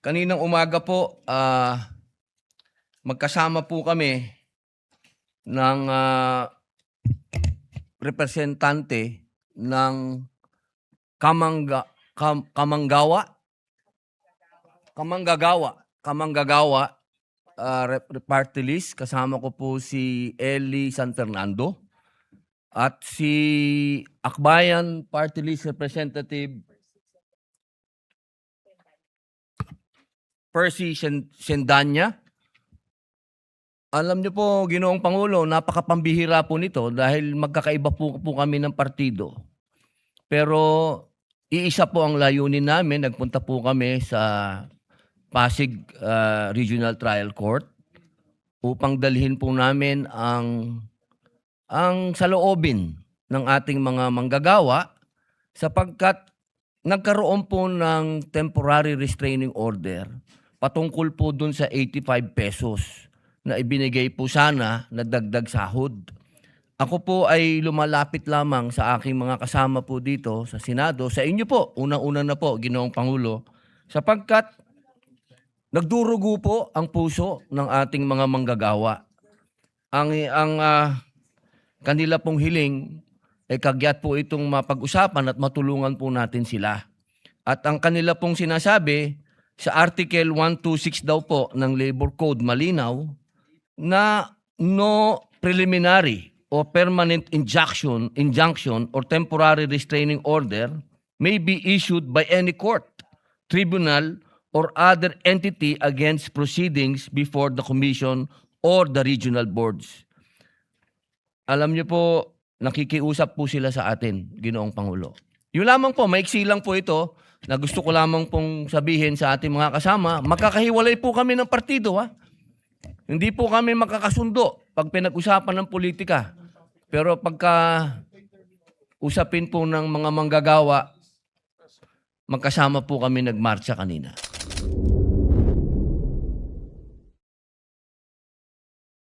Kaninang umaga po, magkasama po kami ng representante ng Kamanggagawa party list. Kasama ko po si Eli San Fernando at si Akbayan party list representative Percy Sendanya. Alam niyo po, Ginoong Pangulo, napakapambihira po nito dahil magkakaiba po kami ng partido. Pero iisa po ang layunin namin. Nagpunta po kami sa Pasig Regional Trial Court upang dalhin po namin ang saloobin ng ating mga manggagawa sapagkat nagkaroon po ng temporary restraining order patungkol po dun sa 85 pesos na ibinigay po sana na dagdag sahod. Ako po ay lumalapit lamang sa aking mga kasama po dito sa Senado, sa inyo po, unang-una na po, Ginoong Pangulo, sapagkat nagdurugo po ang puso ng ating mga manggagawa. Ang kanila pong hiling ay kagyat po itong mapag-usapan at matulungan po natin sila. At ang kanila pong sinasabi, sa Article 126 daw po ng Labor Code malinaw na no preliminary or permanent injunction or temporary restraining order may be issued by any court, tribunal, or other entity against proceedings before the commission or the regional boards. Alam niyo po, nakikiusap po sila sa atin, Ginoong Pangulo. Yung lamang po, maiksi lang po ito, na gusto ko lamang pong sabihin sa ating mga kasama, makakahiwalay po kami ng partido, ha? Hindi po kami makakasundo pag pinag-usapan ng politika. Pero pagka usapin po ng mga manggagawa, magkasama po kami nagmarcha kanina.